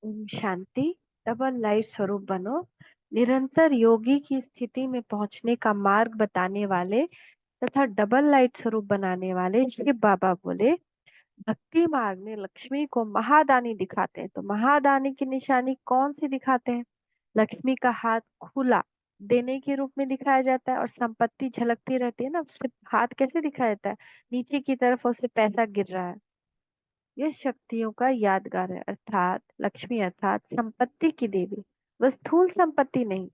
Om Shanti. Double light स्वरूप बनो। निरंतर योगी की स्थिति में पहुंचने का मार्ग बताने वाले तथा डबल लाइट स्वरूप बनाने वाले शिव बाबा बोले, भक्ति मार्ग में लक्ष्मी को महादानी दिखाते हैं। तो महादानी की निशानी कौन सी दिखाते हैं? लक्ष्मी का हाथ खुला देने के रूप में दिखाया जाता है और संपत्ति झलकती रहती है ना, उससे हाथ कैसे दिखाया जाता है? नीचे की तरफ उससे पैसा गिर रहा है। यह शक्तियों का यादगार है, अर्थात लक्ष्मी अर्थात संपत्ति की देवी। वह स्थूल संपत्ति नहीं,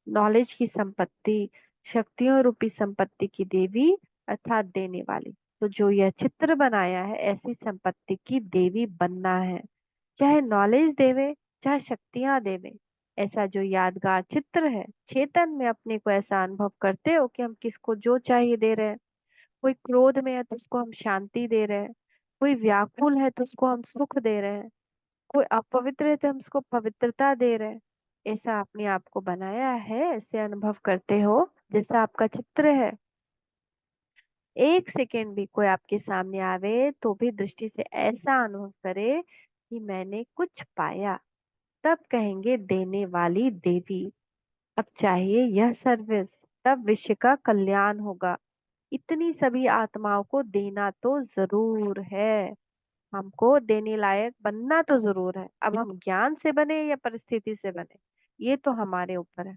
नॉलेज की संपत्ति, शक्तियों रूपी संपत्ति की देवी अर्थात देने वाली। तो जो यह चित्र बनाया है, ऐसी संपत्ति की देवी बनना है। चाहे नॉलेज देवे, चाहे शक्तियां देवे। ऐसा जो यादगार चित्र है, चेतन में अपने को ऐसा अनुभव करते हो कि हम किसको जो चाहिए दे रहे हैं। कोई क्रोध में है तो उसको हम शांति दे रहे हैं, कोई व्याकुल है तो उसको हम सुख दे रहे हैं, कोई अपवित्र है तो हम उसको पवित्रता दे रहे हैं। ऐसा अपने आप को बनाया है, ऐसे अनुभव करते हो जैसा आपका चित्र है। एक सेकेंड भी कोई आपके सामने आवे तो भी दृष्टि से ऐसा अनुभव करे कि मैंने कुछ पाया, तब कहेंगे देने वाली देवी। अब चाहिए यह सर्विस, तब विश्व का कल्याण होगा। इतनी सभी आत्माओं को देना तो जरूर है। हमको देने लायक बनना तो जरूर है। अब हम ज्ञान से बने या परिस्थिति से बने, ये तो हमारे ऊपर है।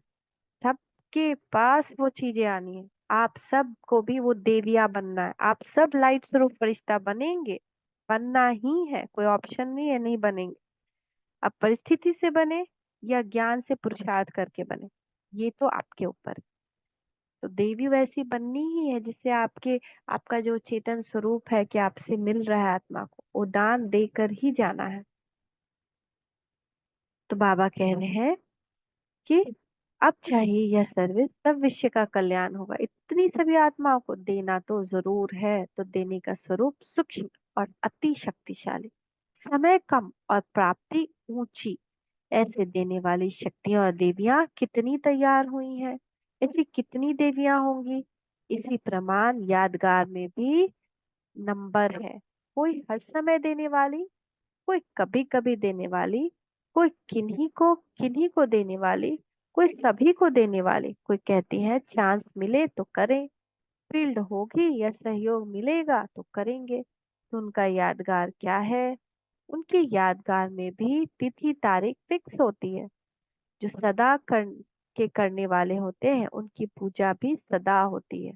सबके पास वो चीजें आनी है। आप सबको भी वो देविया बनना है। आप सब लाइट स्वरूप फरिश्ता बनेंगे, बनना ही है, कोई ऑप्शन नहीं है नहीं बनेंगे। अब परिस्थिति से बने या ज्ञान से पुरुषार्थ करके बने, ये तो आपके ऊपर है। तो देवी वैसी बननी ही है जिससे आपके आपका जो चेतन स्वरूप है कि आपसे मिल रहा है आत्मा को, वो दान देकर ही जाना है। तो बाबा कह रहे हैं कि अब चाहिए यह सर्विस, तब विश्व का कल्याण होगा। इतनी सभी आत्माओं को देना तो जरूर है। तो देने का स्वरूप सूक्ष्म और अति शक्तिशाली, समय कम और प्राप्ति ऊंची। ऐसे देने वाली शक्तियां और देवियां कितनी तैयार हुई हैं, ऐसी कितनी देवियां होंगी। इसी प्रमाण यादगार में भी नंबर है। कोई हर समय देने वाली, कोई कभी कभी देने वाली, कोई किन्हीं को देने वाली, कोई सभी को देने वाली। कोई कहती है चांस मिले तो करें, फील्ड होगी या सहयोग मिलेगा तो करेंगे। तो उनका यादगार क्या है? उनके यादगार में भी तिथि तारीख फिक्स होती है। जो सदा के करने वाले होते हैं उनकी पूजा भी सदा होती है।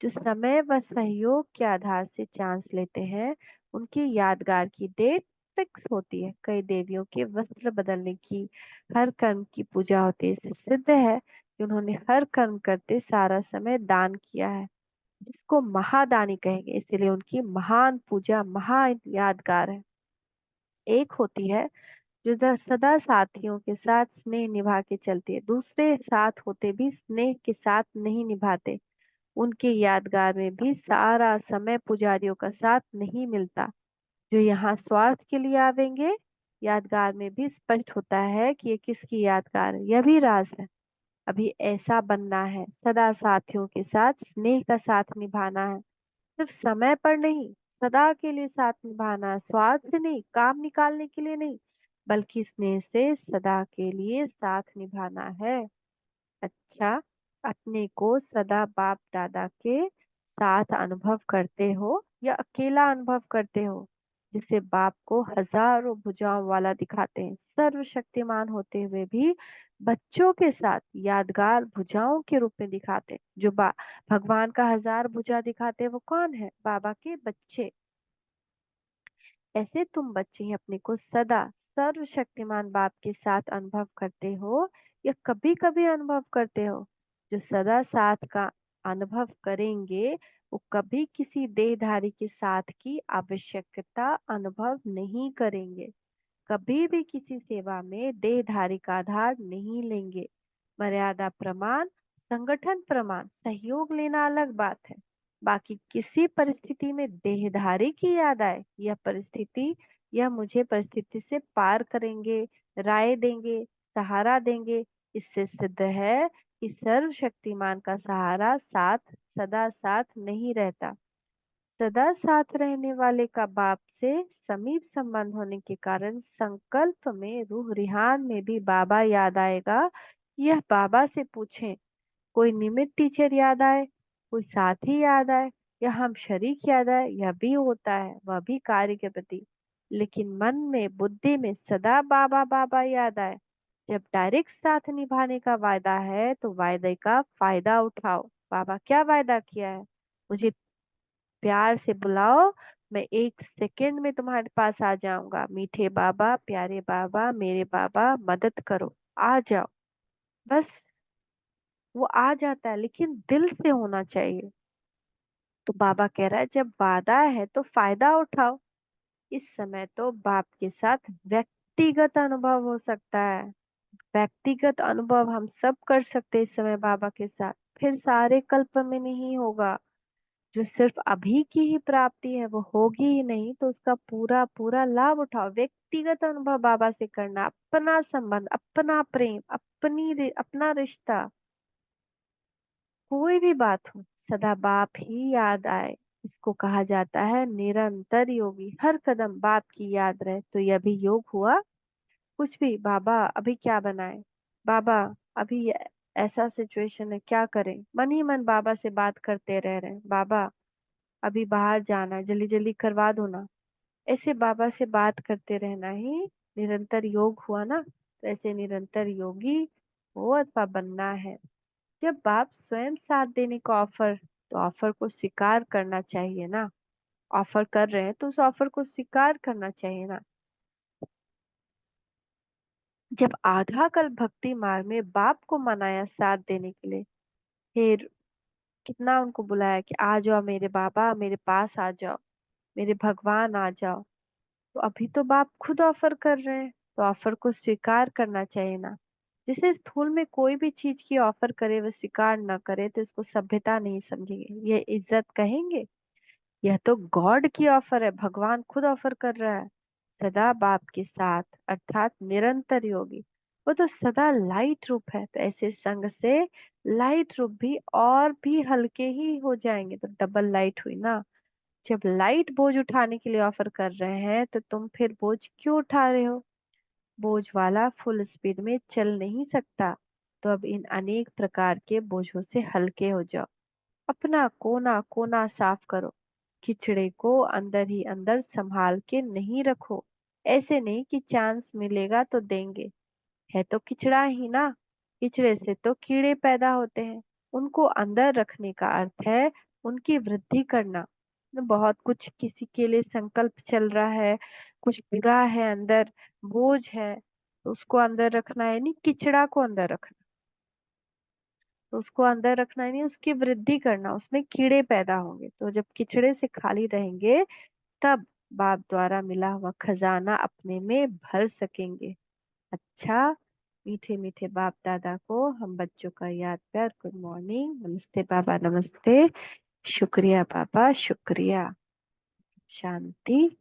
जो समय व सहयोग के आधार से चांस लेते हैं, उनकी यादगार की डेट फिक्स होती है। कई देवियों के वस्त्र बदलने की, हर कर्म की पूजा होती है। इससे सिद्ध है कि उन्होंने हर कर्म करते सारा समय दान किया है, जिसको महादानी कहेंगे। इसलिए उनकी महान पूजा महा यादगार है। एक होती है जो सदा साथियों के साथ स्नेह निभा के चलती है, दूसरे साथ होते भी स्नेह के साथ नहीं निभाते। उनके यादगार में भी सारा समय पुजारियों का साथ नहीं मिलता। जो यहाँ स्वार्थ के लिए आवेंगे, यादगार में भी स्पष्ट होता है कि ये किसकी यादगार है। यह भी राज है। अभी ऐसा बनना है, सदा साथियों के साथ स्नेह का साथ निभाना है। सिर्फ समय पर नहीं, सदा के लिए साथ निभाना है। स्वार्थ से नहीं, काम निकालने के लिए नहीं, बल्कि स्नेह से सदा के लिए साथ निभाना है। अच्छा, अपने को सदा बाप दादा के साथ अनुभव करते हो या अकेला अनुभव करते हो? जिसे बाप को हजारों भुजाओं वाला दिखाते हैं, सर्वशक्तिमान होते हुए भी बच्चों के साथ यादगार भुजाओं के रूप में दिखाते हैं। जो भगवान का हजार भुजा दिखाते हैं वो कौन है? बाबा के बच्चे। ऐसे तुम बच्चे ही अपने को सदा सर्वशक्तिमान बाप के साथ अनुभव करते हो या कभी कभी अनुभव करते हो? जो सदा साथ का अनुभव करेंगे, वो कभी किसी देहधारी के साथ की आवश्यकता अनुभव नहीं करेंगे, कभी भी किसी सेवा में देहधारी का आधार नहीं लेंगे। मर्यादा प्रमाण, संगठन प्रमाण, सहयोग लेना अलग बात है। बाकी किसी परिस्थिति में देहधारी की याद आए, यह परिस्थिति, यह मुझे परिस्थिति से पार करेंगे, राय देंगे, सहारा देंगे। इससे सिद्ध है कि सर्वशक्तिमान का सहारा साथ सदा साथ नहीं रहता। सदा साथ रहने वाले का बाप से समीप संबंध होने के कारण संकल्प में रूह रिहान में भी बाबा याद आएगा। यह बाबा से पूछें। कोई निमित्त टीचर याद आए, कोई साथी याद आए, या हम शरीक याद आए, यह भी होता है, वह भी कार्य के प्रति। लेकिन मन में बुद्धि में सदा बाबा बाबा याद आए। जब डायरेक्ट साथ निभाने का वायदा है तो वायदे का फायदा उठाओ। बाबा क्या वायदा किया है? मुझे प्यार से बुलाओ, मैं 1 सेकंड में तुम्हारे पास आ जाऊंगा। मीठे बाबा, प्यारे बाबा, मेरे बाबा, मदद करो, आ जाओ। बस वो आ जाता है, लेकिन दिल से होना चाहिए। तो बाबा कह रहा है जब वादा है तो फायदा उठाओ। इस समय तो बाप के साथ व्यक्तिगत अनुभव हो सकता है। व्यक्तिगत अनुभव हम सब कर सकते हैं इस समय बाबा के साथ। फिर सारे कल्प में नहीं होगा। जो सिर्फ अभी की ही प्राप्ति है वो होगी ही नहीं, तो उसका पूरा पूरा लाभ उठाओ। व्यक्तिगत अनुभव बाबा से करना, अपना संबंध, अपना प्रेम, अपना रिश्ता, कोई भी बात हो, सदा बाप ही याद आए। इसको कहा जाता है निरंतर योगी। हर कदम बाप की याद रहे, तो यह भी योग हुआ। कुछ भी, बाबा अभी क्या बनाए, बाबा अभी ऐसा सिचुएशन है, क्या करें, मन ही मन बाबा से बात करते रह रहे हैं। बाबा अभी बाहर जाना है, जल्दी जल्दी करवा दो ना। ऐसे बाबा से बात करते रहना ही निरंतर योग हुआ ना। तो ऐसे निरंतर योगी हो अथवा बनना है। जब बाप स्वयं साथ देने का ऑफर, तो ऑफर को स्वीकार करना चाहिए ना। ऑफर कर रहे हैं तो उस ऑफर को स्वीकार करना चाहिए ना। जब आधा कल भक्ति मार्ग में बाप को मनाया साथ देने के लिए, फिर कितना उनको बुलाया कि आ जाओ मेरे बाबा, मेरे पास आ जाओ, मेरे भगवान आ जाओ। तो अभी तो बाप खुद ऑफर कर रहे हैं, तो ऑफर को स्वीकार करना चाहिए ना। जैसे स्थूल में कोई भी चीज की ऑफर करे वह स्वीकार ना करे तो इसको सभ्यता नहीं समझेंगे, ये इज्जत कहेंगे। यह तो गॉड की ऑफर है, भगवान खुद ऑफर कर रहा है। सदा बाप के साथ अर्थात निरंतर योगी। वो तो सदा लाइट रूप है, तो ऐसे संग से लाइट रूप भी और भी हल्के ही हो जाएंगे, तो डबल लाइट हुई ना। जब लाइट बोझ उठाने के लिए ऑफर कर रहे हैं तो तुम फिर बोझ क्यों उठा रहे हो? बोझ वाला फुल स्पीड में चल नहीं सकता। तो अब इन अनेक प्रकार के बोझों से हल्के हो जाओ। अपना कोना कोना साफ करो। खिचड़े को अंदर ही अंदर संभाल के नहीं रखो। ऐसे नहीं कि चांस मिलेगा तो देंगे। है तो किचड़ा ही ना। किचड़े से तो कीड़े पैदा होते हैं। उनको अंदर रखने का अर्थ है उनकी वृद्धि करना। बहुत कुछ किसी के लिए संकल्प चल रहा है, कुछ बुरा है अंदर, बोझ है, तो उसको अंदर रखना है नहीं, किचड़ा को अंदर रखना। तो उसको अंदर रखना ही नहीं, उसकी वृद्धि करना, उसमें कीड़े पैदा होंगे। तो जब किचड़े से खाली रहेंगे तब बाप द्वारा मिला हुआ खजाना अपने में भर सकेंगे। अच्छा, मीठे मीठे बाप दादा को हम बच्चों का याद प्यार गुड मॉर्निंग, नमस्ते बाबा, नमस्ते। शुक्रिया बाबा, शुक्रिया। शांति।